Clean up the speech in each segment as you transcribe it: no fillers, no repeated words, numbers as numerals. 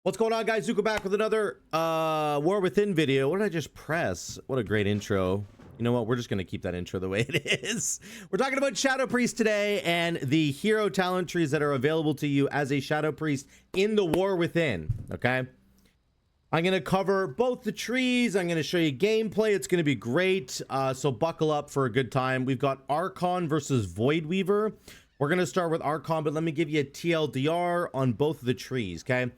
What's going on, guys? Zuko back with another War Within video. What did I just press? What a great intro. You know what? We're just going to keep that intro the way it is. We're talking about Shadow Priest today and the hero talent trees that are available to you as a Shadow Priest in the War Within, okay? I'm going to cover both the trees. I'm going to show you gameplay. It's going to be great, so buckle up for a good time. We've got Archon versus Voidweaver. We're going to start with Archon, but let me give you a TLDR on both of the trees, okay?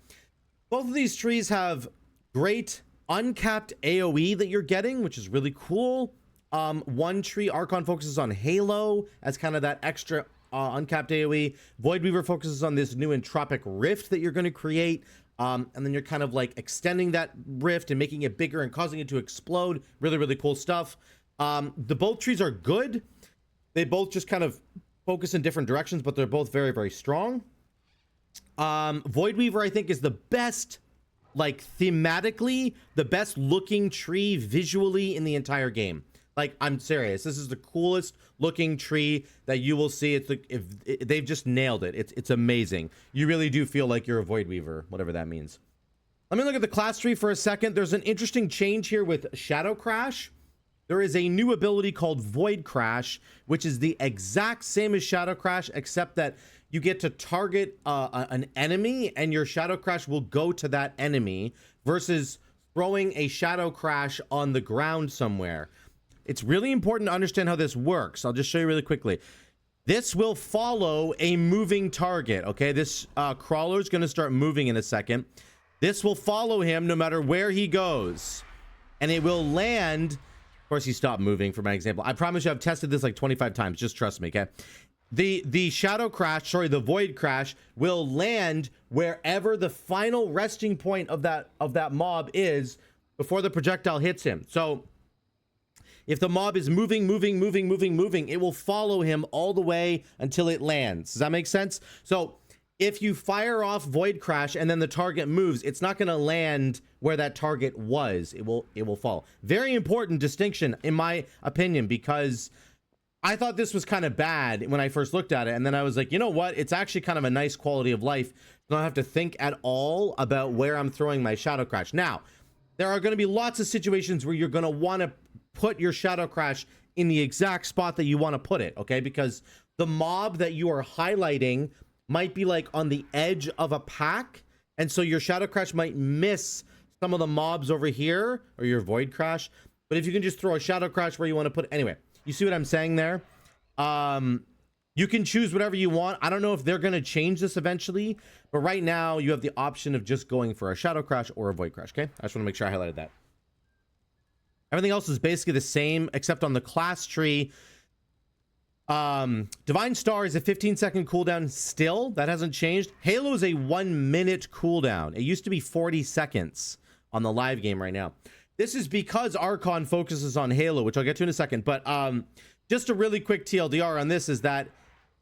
Both of these trees have great uncapped AoE that you're getting, which is really cool. One tree, Archon, focuses on Halo as kind of that extra uncapped AoE. Voidweaver focuses on this new entropic rift that you're going to create. And then you're kind of like extending that rift and making it bigger and causing it to explode. Really, really cool stuff. Both trees are good. They both just kind of focus in different directions, but they're both very, very strong. Voidweaver, I think, is the best, like, thematically, the best looking tree visually in the entire game. Like, I'm serious. This is the coolest looking tree that you will see. It's they've just nailed it. It's amazing. You really do feel like you're a Voidweaver, whatever that means. Let me look at the class tree for a second. There's an interesting change here with Shadow Crash. There is a new ability called Void Crash, which is the exact same as Shadow Crash, except that you get to target an enemy and your Shadow Crash will go to that enemy versus throwing a Shadow Crash on the ground somewhere. It's really important to understand how this works. I'll just show you really quickly. This will follow a moving target, okay? This crawler is going to start moving in a second. This will follow him no matter where he goes. And it will land... Of course, he stopped moving for my example. I promise you I've tested this like 25 times. Just trust me, okay? The Shadow Crash, sorry, the Void Crash will land wherever the final resting point of that mob is before the projectile hits him. So if the mob is moving, it will follow him all the way until it lands. Does that make sense? So if you fire off Void Crash and then the target moves, it's not going to land where that target was. It will fall. Very important distinction, in my opinion, because I thought this was kind of bad when I first looked at it. And then I was like, you know what? It's actually kind of a nice quality of life. I don't have to think at all about where I'm throwing my Shadow Crash. Now, there are going to be lots of situations where you're going to want to put your Shadow Crash in the exact spot that you want to put it, okay? Because the mob that you are highlighting might be like on the edge of a pack, and so your Shadow Crash might miss some of the mobs over here, or your Void Crash. But if you can just throw a Shadow Crash where you want to put it, anyway, you see what I'm saying there? You can choose whatever you want. I don't know if they're going to change this eventually, but right now you have the option of just going for a Shadow Crash or a Void Crash, okay? I just want to make sure I highlighted that. Everything else is basically the same, except on the class tree. Divine Star is a 15-second cooldown still. That hasn't changed. Halo is a 1-minute cooldown. It used to be 40 seconds on the live game right now. This is because Archon focuses on Halo, which I'll get to in a second. But just a really quick TLDR on this is that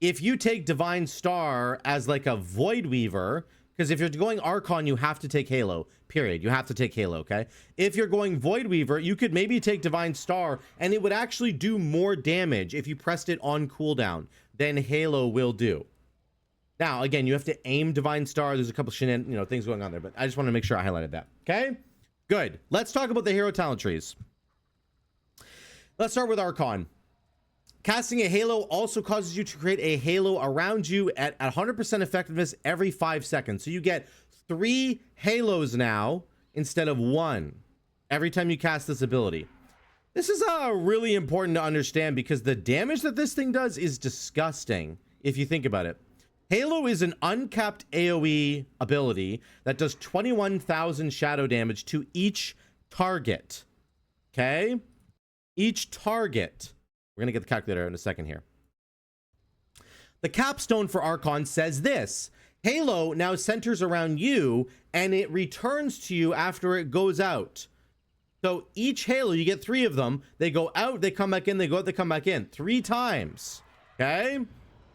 if you take Divine Star as like a Voidweaver, because if you're going Archon, you have to take Halo, period. You have to take Halo, okay? If you're going Voidweaver, you could maybe take Divine Star, and it would actually do more damage if you pressed it on cooldown than Halo will do. Now, again, you have to aim Divine Star. There's a couple things going on there, but I just want to make sure I highlighted that, okay? Good. Let's talk about the hero talent trees. Let's start with Archon. Casting a Halo also causes you to create a Halo around you at 100% effectiveness every 5 seconds. So you get 3 Halos now instead of 1 every time you cast this ability. This is really important to understand because the damage that this thing does is disgusting if you think about it. Halo is an uncapped AoE ability that does 21,000 shadow damage to each target. Okay? Each target. We're going to get the calculator in a second here. The capstone for Archon says this. Halo now centers around you, and it returns to you after it goes out. So each Halo, you get 3 of them. They go out, they come back in, they go out, they come back in. 3 times. Okay?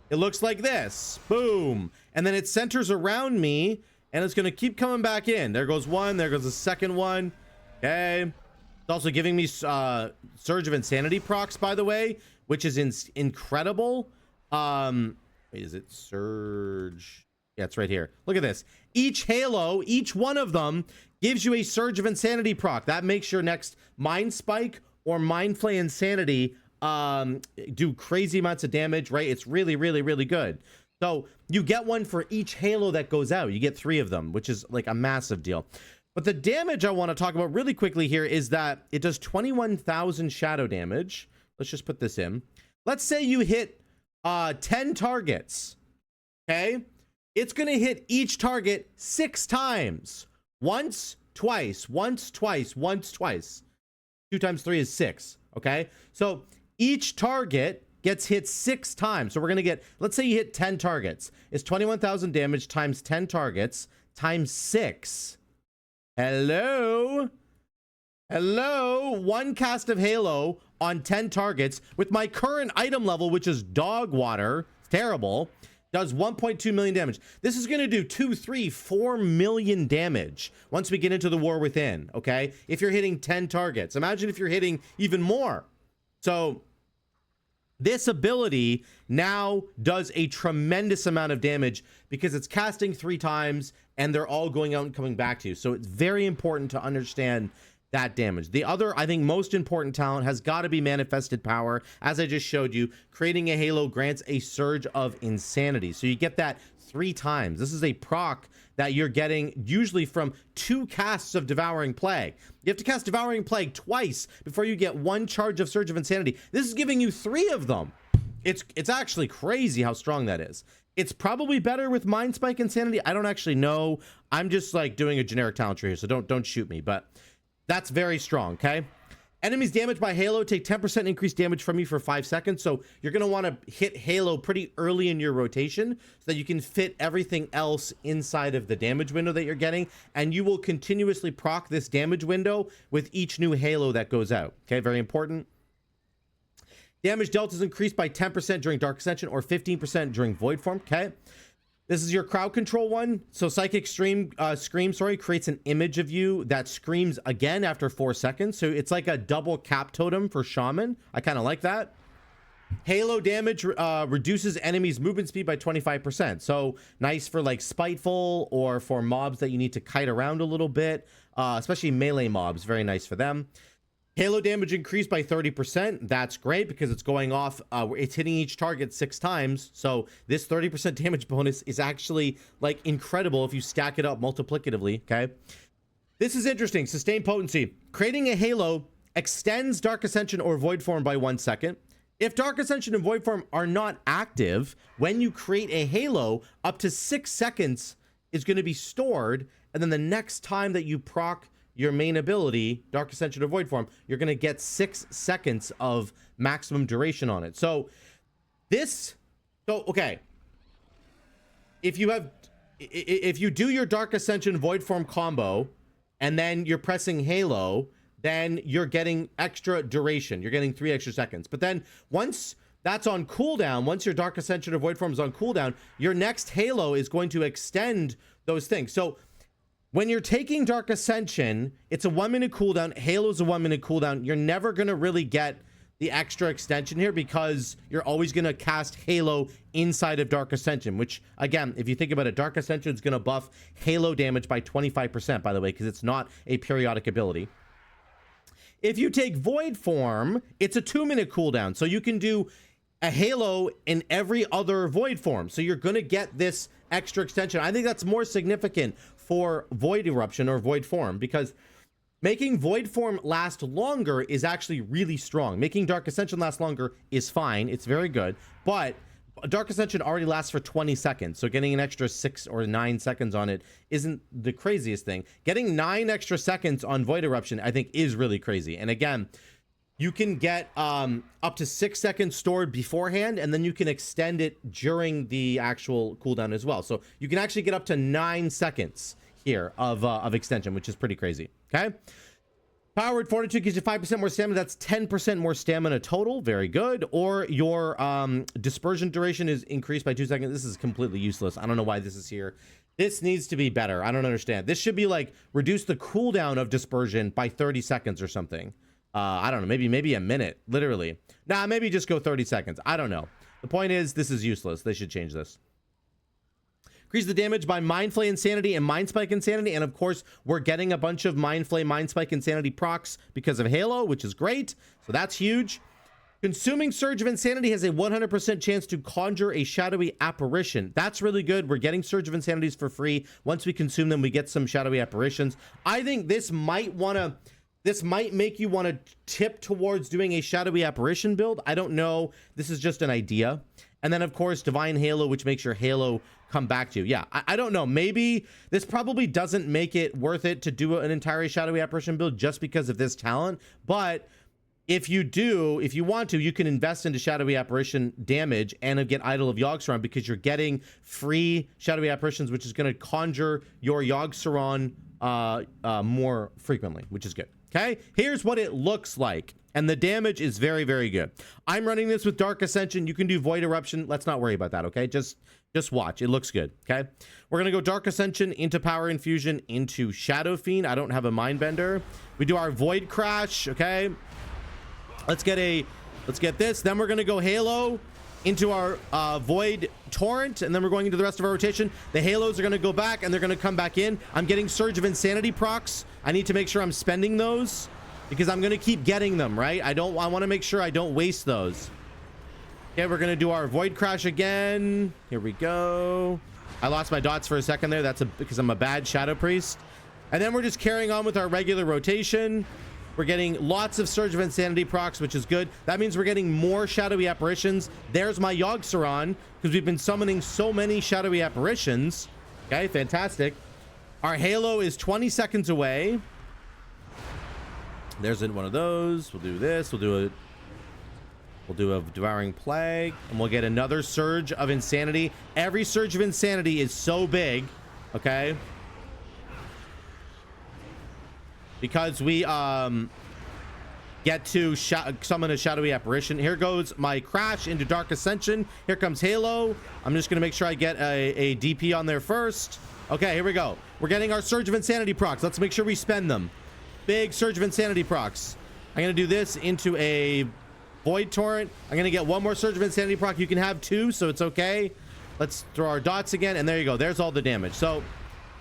It looks like this. Boom. And then it centers around me, and it's going to keep coming back in. There goes one. There goes the second one. Okay? It's also giving me Surge of Insanity procs, by the way, which is incredible. Wait, is it Surge? Yeah, it's right here. Look at this. Each Halo, each one of them gives you a Surge of Insanity proc. That makes your next Mind Spike or Mind Flay Insanity do crazy amounts of damage, right? It's really, really, really good. So you get one for each Halo that goes out. You get 3 of them, which is like a massive deal. But the damage I want to talk about really quickly here is that it does 21,000 shadow damage. Let's just put this in. Let's say you hit 10 targets, okay? It's going to hit each target 6 times. Once, twice, once, twice, once, twice. 2 times 3 is 6, okay? So each target gets hit 6 times. So we're going to get, let's say you hit 10 targets. It's 21,000 damage times 10 targets times 6. Hello? Hello? 1 cast of Halo on 10 targets with my current item level, which is dog water. It's terrible. Does 1.2 million damage. This is going to do 2, 3, 4 million damage once we get into the War Within, okay? If you're hitting 10 targets. Imagine if you're hitting even more. So this ability now does a tremendous amount of damage because it's casting 3 times and they're all going out and coming back to you. So it's very important to understand that damage. The other, I think, most important talent has got to be Manifested Power. As I just showed you, creating a Halo grants a Surge of Insanity. So you get that 3 times. This is a proc that you're getting usually from 2 casts of Devouring Plague. You have to cast Devouring Plague twice before you get 1 charge of Surge of Insanity. This is giving you 3 of them. It's actually crazy how strong that is. It's probably better with Mind Spike Insanity. I don't actually know. I'm just like doing a generic talent tree here, so don't shoot me, but that's very strong, okay? Enemies damaged by Halo take 10% increased damage from you for 5 seconds. So you're going to want to hit Halo pretty early in your rotation so that you can fit everything else inside of the damage window that you're getting. And you will continuously proc this damage window with each new Halo that goes out. Okay, very important. Damage dealt is increased by 10% during Dark Ascension or 15% during Void Form. Okay. This is your crowd control one. So Psychic Scream, creates an image of you that screams again after 4 seconds. So it's like a double cap totem for Shaman. I kind of like that. Halo damage reduces enemies' movement speed by 25%. So nice for like Spiteful or for mobs that you need to kite around a little bit, especially melee mobs. Very nice for them. Halo damage increased by 30%. That's great because it's going off. It's hitting each target 6 times. So this 30% damage bonus is actually like incredible if you stack it up multiplicatively. Okay. This is interesting. Sustained potency. Creating a Halo extends Dark Ascension or Void Form by 1 second. If Dark Ascension and Void Form are not active, when you create a Halo, up to 6 seconds is going to be stored. And then the next time that you proc your main ability, Dark Ascension or Void Form, you're going to get 6 seconds of maximum duration on it. So okay. If you do your Dark Ascension Void Form combo and then you're pressing Halo, then you're getting extra duration. You're getting 3 extra seconds. But then once that's on cooldown, once your Dark Ascension or Void Form is on cooldown, your next Halo is going to extend those things. So when you're taking Dark Ascension, it's a 1 minute cooldown. Halo's a 1 minute cooldown. You're never going to really get the extra extension here because you're always going to cast Halo inside of Dark Ascension, which, again, if you think about it, Dark Ascension is going to buff Halo damage by 25%, by the way, because it's not a periodic ability. If you take Void Form, it's a 2 minute cooldown. So you can do a Halo in every other Void Form. So you're going to get this extra extension. I think that's more significant for Void Eruption or Void Form, because making Void Form last longer is actually really strong. Making Dark Ascension last longer is fine. It's very good. But Dark Ascension already lasts for 20 seconds. So getting an extra 6 or 9 seconds on it isn't the craziest thing. Getting 9 extra seconds on Void Eruption, I think, is really crazy. And again, you can get up to 6 seconds stored beforehand, and then you can extend it during the actual cooldown as well. So you can actually get up to 9 seconds here of extension, which is pretty crazy. Okay. Powered Fortitude gives you 5% more stamina. That's 10% more stamina total. Very good. Or your dispersion duration is increased by 2 seconds. This is completely useless. I don't know why this is here. This needs to be better. I don't understand. This should be like reduce the cooldown of dispersion by 30 seconds or something. I don't know, maybe a minute, literally. Nah, maybe just go 30 seconds. I don't know. The point is, this is useless. They should change this. Increase the damage by Mind Flay Insanity and Mind Spike Insanity. And of course, we're getting a bunch of Mind Flay, Mind Spike Insanity procs because of Halo, which is great. So that's huge. Consuming Surge of Insanity has a 100% chance to conjure a shadowy apparition. That's really good. We're getting Surge of Insanities for free. Once we consume them, we get some shadowy apparitions. I think this might make you want to tip towards doing a shadowy apparition build. I don't know. This is just an idea. And then of course, Divine Halo, which makes your Halo come back to you. Yeah, I don't know. Maybe this probably doesn't make it worth it to do an entire shadowy apparition build just because of this talent. But if you want to, you can invest into shadowy apparition damage and get Idol of Yogg-Saron because you're getting free shadowy apparitions, which is going to conjure your Yogg-Saron more frequently, which is good. Okay, here's what it looks like, and the damage is very, very good. I'm running this with Dark Ascension. You can do Void Eruption. Let's not worry about that. Okay, just watch. It looks good. Okay, we're gonna go Dark Ascension into Power Infusion into Shadow Fiend. I don't have a Mindbender. We do our Void Crash. Okay. Let's get this. Then we're going to go Halo into our Void Torrent, and then we're going into the rest of our rotation. The Halos are going to go back, and they're going to come back in. I'm getting Surge of Insanity procs. I need to make sure I'm spending those because I'm going to keep getting them, right? I want to make sure I don't waste those. Okay, we're going to do our Void Crash again. Here we go. I lost my dots for a second there. That's because I'm a bad Shadow Priest. And then we're just carrying on with our regular rotation. We're getting lots of Surge of Insanity procs, which is good. That means we're getting more shadowy apparitions. There's my Yogg-Saron because we've been summoning so many shadowy apparitions. Okay, fantastic. Our Halo is 20 seconds away. There's one of those. We'll do this. We'll do a Devouring Plague, and we'll get another Surge of Insanity. Every Surge of Insanity is so big. Okay. Because we get to summon a shadowy apparition. Here goes my Crash into Dark Ascension. Here comes Halo. I'm just gonna make sure I get a DP on there first. Okay, here we go. We're getting our Surge of Insanity procs. Let's make sure we spend them. Big Surge of Insanity procs. I'm gonna do this into a Void Torrent. I'm gonna get one more Surge of Insanity proc. You can have two, so it's okay. Let's throw our dots again, and there you go. There's all the damage. So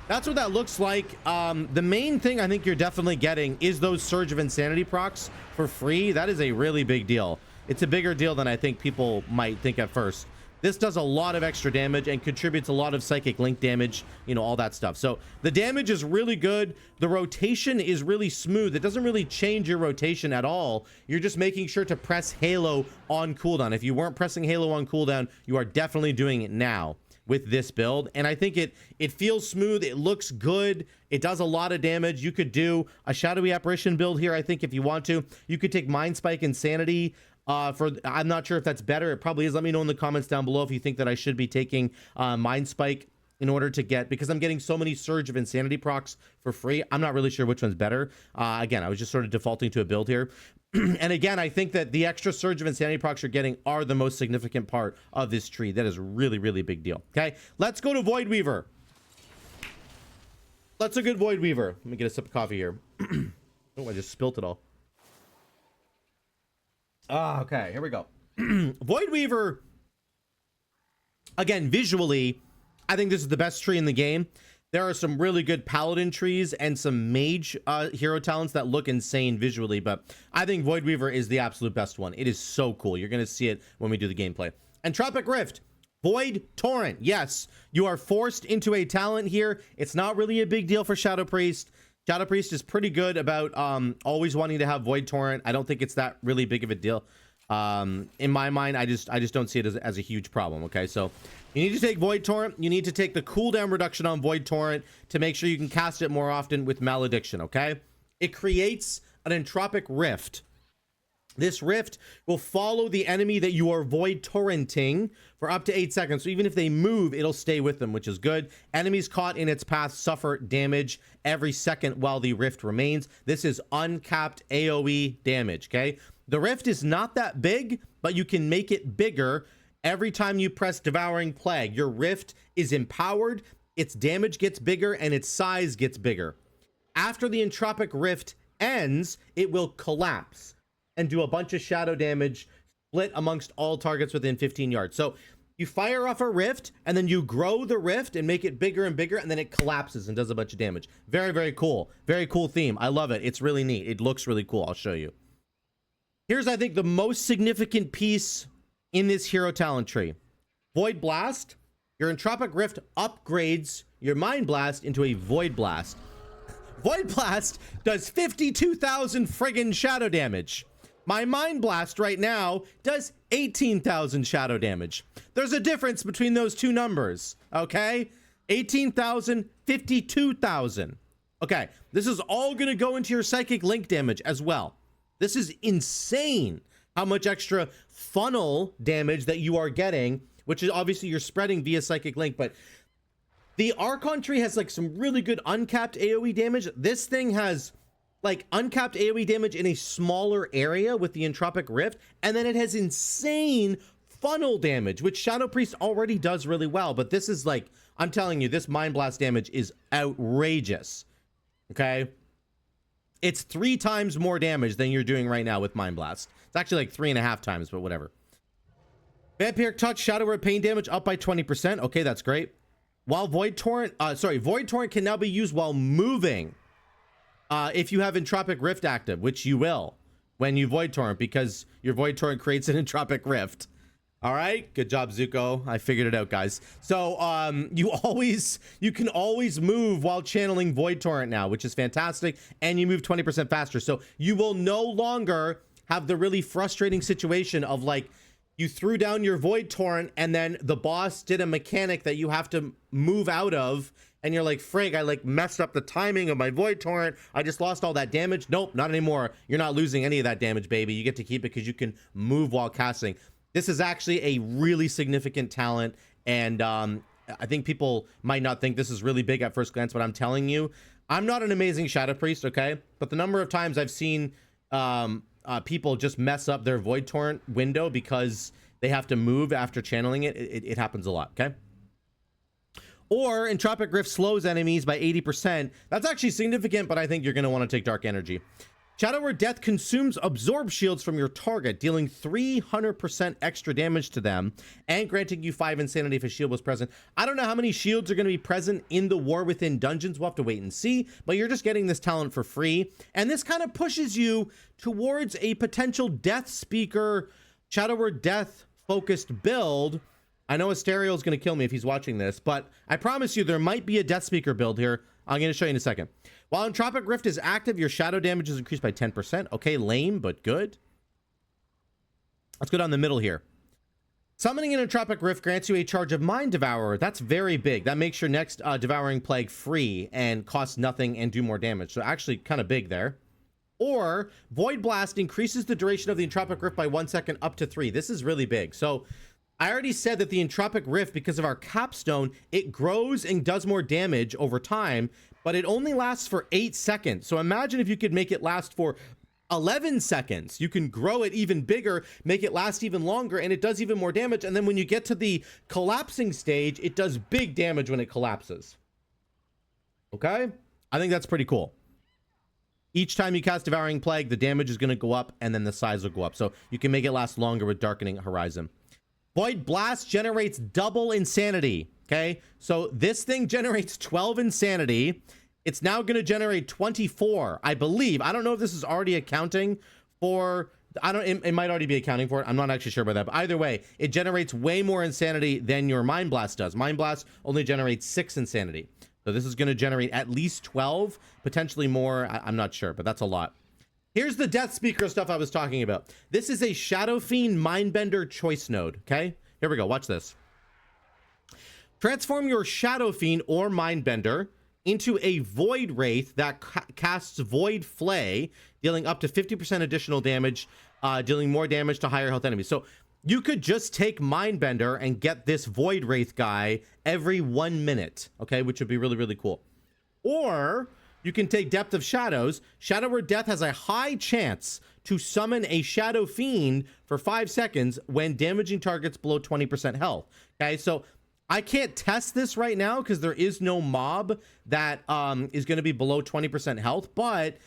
that's what that looks like. The main thing I think you're definitely getting is those Surge of Insanity procs for free. That is a really big deal. It's a bigger deal than I think people might think at first. This does a lot of extra damage and contributes a lot of Psychic Link damage, you know, all that stuff. So the damage is really good. The rotation is really smooth. It doesn't really change your rotation at all. You're just making sure to press Halo on cooldown. If you weren't pressing Halo on cooldown, you are definitely doing it now with this build, and I think it feels smooth. It looks good. It does a lot of damage. You could do a shadowy apparition build here. I think if you want to, you could take Mind Spike Insanity I'm not sure if that's better. It probably is. Let me know in the comments down below if you think that I should be taking Mind Spike in order to get, because I'm getting so many Surge of Insanity procs for free. I'm not really sure which one's better. Again, I was just sort of defaulting to a build here. And again, I think that the extra Surge of Insanity procs you're getting are the most significant part of this tree. That is really, really big deal. Okay, let's go to Voidweaver. Let's a good Voidweaver. Let me get a sip of coffee here. Oh, I just spilt it all. Okay, here we go. Voidweaver, again, visually, I think this is the best tree in the game. There are some really good paladin trees and some mage hero talents that look insane visually, but I think Voidweaver is the absolute best one. It is so cool. You're going to see it when we do the gameplay. Entropic Rift, Void Torrent. Yes, you are forced into a talent here. It's not really a big deal for Shadow Priest. Shadow Priest is pretty good about always wanting to have Void Torrent. I don't think it's that really big of a deal. In my mind, I just don't see it as a huge problem. Okay, so you need to take Void Torrent. You need to take the cooldown reduction on Void Torrent to make sure you can cast it more often with Malediction. Okay, it creates an Entropic Rift. This rift will follow the enemy that you are Void Torrenting for up to 8 seconds. So even if they move, it'll stay with them, which is good. Enemies caught in its path suffer damage every second while the rift remains. This is uncapped AoE damage, okay? The rift is not that big, but you can make it bigger every time you press Devouring Plague. Your rift is empowered, its damage gets bigger, and its size gets bigger. After the Entropic Rift ends, it will collapse and do a bunch of shadow damage split amongst all targets within 15 yards. So You fire off a rift, and then you grow the rift and make it bigger and bigger, and then it collapses and does a bunch of damage. Very, very cool. Very cool theme. I love it. It's really neat. It looks really cool. I'll show you. Here's, I think, the most significant piece in this hero talent tree. Void Blast. Your Entropic Rift upgrades your Mind Blast into a Void Blast. Void Blast does 52,000 friggin' shadow damage. My Mind Blast right now does 18,000 shadow damage. There's a difference between those two numbers, okay? 18,000, 52,000. Okay, this is all gonna go into your Psychic Link damage as well. This is insane how much extra funnel damage that you are getting, which is obviously you're spreading via Psychic Link, but the Archon tree has like some really good uncapped AoE damage. This thing has like uncapped AoE damage in a smaller area with the Entropic Rift, and then it has insane funnel damage, which Shadow Priest already does really well. But this is like, I'm telling you, this Mind Blast damage is outrageous. Okay, it's 3 times more damage than you're doing right now with Mind Blast. It's actually like 3.5 times, but whatever. Vampiric Touch, Shadow Word Pain damage up by 20%. Okay, that's great. While Void Torrent can now be used while moving. If you have Entropic Rift active, which you will when you Void Torrent, because your Void Torrent creates an Entropic Rift. All right, good job, Zuko. I figured it out, guys. So you can always move while channeling Void Torrent now, which is fantastic, and you move 20% faster. So you will no longer have the really frustrating situation of like you threw down your Void Torrent and then the boss did a mechanic that you have to move out of. And you're like, frig, I like messed up the timing of my Void Torrent. I just lost all that damage. Nope, not anymore. You're not losing any of that damage, baby. You get to keep it because you can move while casting. This is actually a really significant talent. And I think people might not think this is really big at first glance, but I'm telling you, I'm not an amazing Shadow Priest, okay? But the number of times I've seen people just mess up their Void Torrent window because they have to move after channeling it, it happens a lot, okay? Or Entropic Rift slows enemies by 80%. That's actually significant, but I think you're going to want to take Dark Energy. Shadow Word Death consumes absorb shields from your target, dealing 300% extra damage to them and granting you 5 insanity if a shield was present. I don't know how many shields are going to be present in the War Within dungeons. We'll have to wait and see, but you're just getting this talent for free. And this kind of pushes you towards a potential Death Speaker, Shadow Word Death focused build. I know Asterio is going to kill me if he's watching this, but I promise you there might be a Death Speaker build here. I'm going to show you in a second. While Entropic Rift is active, your shadow damage is increased by 10%. Okay, lame, but good. Let's go down the middle here. Summoning an Entropic Rift grants you a charge of Mind Devourer. That's very big. That makes your next Devouring Plague free and costs nothing and do more damage. So actually kind of big there. Or Void Blast increases the duration of the Entropic Rift by 1 second up to 3. This is really big. So I already said that the Entropic Rift, because of our capstone, it grows and does more damage over time, but it only lasts for 8 seconds. So imagine if you could make it last for 11 seconds. You can grow it even bigger, make it last even longer, and it does even more damage. And then when you get to the collapsing stage, it does big damage when it collapses. Okay? I think that's pretty cool. Each time you cast Devouring Plague, the damage is going to go up, and then the size will go up. So you can make it last longer with Darkening Horizon. Void Blast generates double insanity, okay? So this thing generates 12 insanity. It's now going to generate 24, I believe. I don't know if this is already accounting for... It might already be accounting for it. I'm not actually sure about that. But either way, it generates way more insanity than your Mind Blast does. Mind Blast only generates 6 insanity. So this is going to generate at least 12, potentially more. I'm not sure, but that's a lot. Here's the Death Speaker stuff I was talking about. This is a Shadow Fiend Mindbender choice node, okay? Here we go, watch this. Transform your Shadow Fiend or Mindbender into a Void Wraith that casts Void Flay, dealing up to 50% additional damage, dealing more damage to higher health enemies. So you could just take Mindbender and get this Void Wraith guy every 1 minute, okay? Which would be really, really cool. Or you can take Depth of Shadows. Shadow Word Death has a high chance to summon a Shadow Fiend for 5 seconds when damaging targets below 20% health. Okay, so I can't test this right now because there is no mob that is going to be below 20% health, but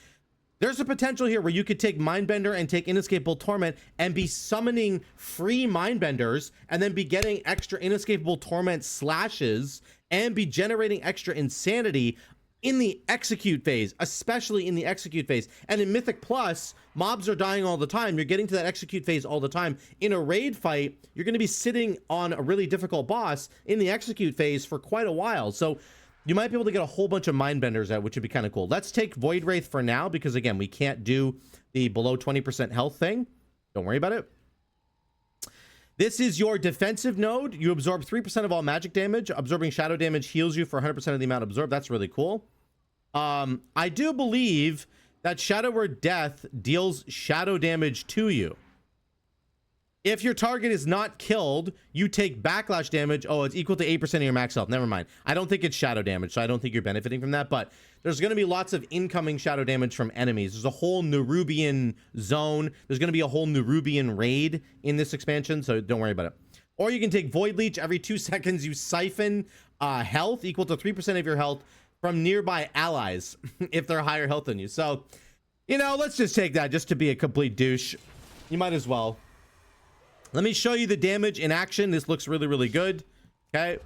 There's a potential here where you could take Mindbender and take Inescapable Torment and be summoning free Mindbenders and then be getting extra Inescapable Torment slashes and be generating extra Insanity in the execute phase, especially in the execute phase. And in Mythic Plus, mobs are dying all the time. You're getting to that execute phase all the time. In a raid fight, you're going to be sitting on a really difficult boss in the execute phase for quite a while. So you might be able to get a whole bunch of Mindbenders out, which would be kind of cool. Let's take Void Wraith for now, because again, we can't do the below 20% health thing. Don't worry about it. This is your defensive node. You absorb 3% of all magic damage. Absorbing shadow damage heals you for 100% of the amount absorbed. That's really cool. I do believe that Shadow Word Death deals shadow damage to you. If your target is not killed, you take backlash damage. Oh, it's equal to 8% of your max health. Never mind. I don't think it's shadow damage, so I don't think you're benefiting from that. But there's going to be lots of incoming shadow damage from enemies. There's a whole Nerubian zone. There's going to be a whole Nerubian raid in this expansion, so don't worry about it. Or you can take Void Leech. Every 2 seconds, you siphon health equal to 3% of your health from nearby allies if they're higher health than you. So, you know, let's just take that just to be a complete douche. You might as well. Let me show you the damage in action. This looks really, really good. Okay.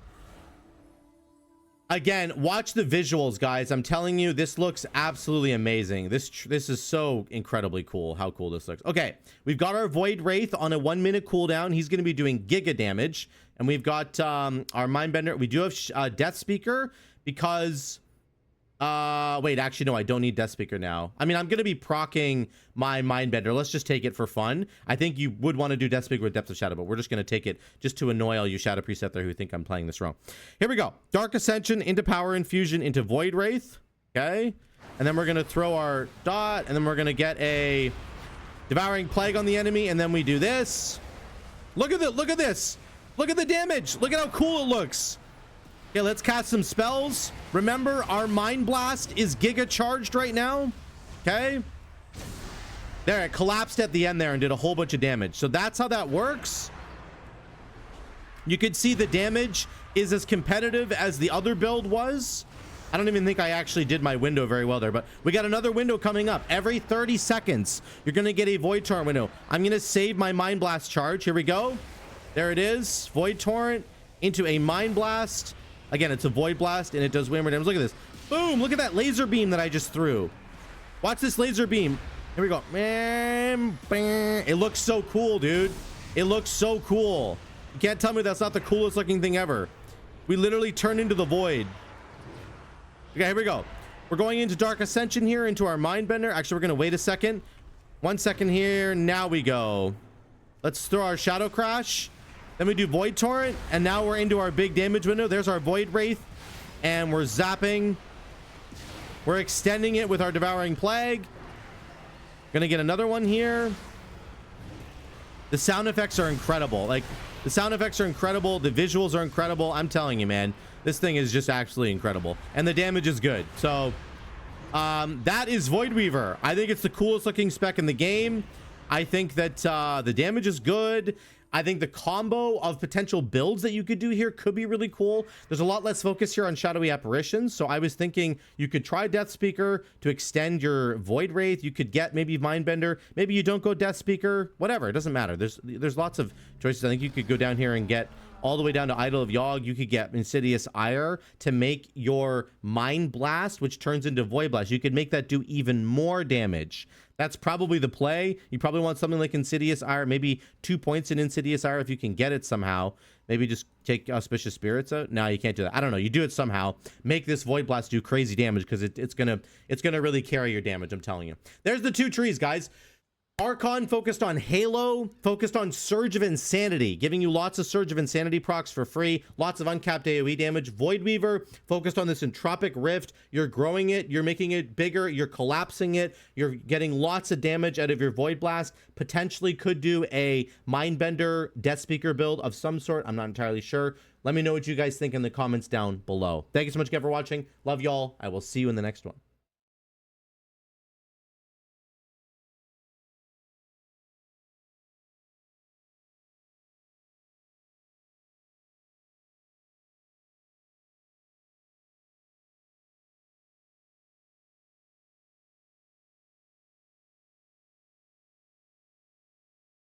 Again, watch the visuals, guys. I'm telling you, this looks absolutely amazing. This is so incredibly cool, how cool this looks. Okay, we've got our Void Wraith on a 1-minute cooldown. He's going to be doing giga damage. And we've got our Mindbender. We do have Death Speaker because... wait, actually, no, I don't need Death Speaker now. I mean, I'm going to be proccing my Mindbender. Let's just take it for fun. I think you would want to do Death Speaker with Depth of Shadow, but we're just going to take it just to annoy all you Shadow Priests out there who think I'm playing this wrong. Here we go. Dark Ascension into Power Infusion into Void Wraith. Okay. And then we're going to throw our dot, and then we're going to get a Devouring Plague on the enemy, and then we do this. Look at this. Look at the damage. Look at how cool it looks. Okay, let's cast some spells. Remember, our Mind Blast is giga charged right now. Okay. There, it collapsed at the end there and did a whole bunch of damage. So that's how that works. You can see the damage is as competitive as the other build was. I don't even think I actually did my window very well there, but we got another window coming up. Every 30 seconds, you're going to get a Void Torrent window. I'm going to save my Mind Blast charge. Here we go. There it is. Void Torrent into a Mind Blast. Again, it's a Void Blast, and it does way more damage. Look at this. Boom! Look at that laser beam that I just threw. Watch this laser beam. Here we go. It looks so cool, dude. It looks so cool. You can't tell me that's not the coolest looking thing ever. We literally turn into the void. Okay, here we go. We're going into Dark Ascension here, into our Mindbender. Actually, we're going to wait a second. 1 second here. Now we go. Let's throw our Shadow Crash. Then we do Void Torrent, and now we're into our big damage window. There's our Void Wraith, and we're zapping. We're extending it with our Devouring Plague. Gonna get another one here. The sound effects are incredible. Like, the sound effects are incredible. The visuals are incredible. I'm telling you, man, this thing is just actually incredible. And the damage is good. So, that is Voidweaver. I think it's the coolest looking spec in the game. I think that the damage is good. I think the combo of potential builds that you could do here could be really cool. There's a lot less focus here on shadowy apparitions, so I was thinking you could try Death Speaker to extend your Void Wraith. You could get maybe Mindbender. Maybe you don't go Death Speaker. Whatever, it doesn't matter. There's lots of choices. I think you could go down here and get all the way down to Idol of Yogg. You could get Insidious Ire to make your Mind Blast, which turns into Void Blast. You could make that do even more damage. That's probably the play. You probably want something like Insidious Ire, maybe 2 points in Insidious Ire if you can get it somehow. Maybe just take Auspicious Spirits out. No, you can't do that. I don't know. You do it somehow. Make this Void Blast do crazy damage, because it's gonna really carry your damage. I'm telling you. There's the 2 trees, guys. Archon focused on Halo, focused on Surge of Insanity, giving you lots of Surge of Insanity procs for free, lots of uncapped AoE damage. Voidweaver focused on this Entropic Rift. You're growing it, you're making it bigger, you're collapsing it, you're getting lots of damage out of your Void Blast. Potentially could do a Mindbender Death Speaker build of some sort. I'm not entirely sure. Let me know what you guys think in the comments down below. Thank you so much again for watching. Love y'all. I will see you in the next one.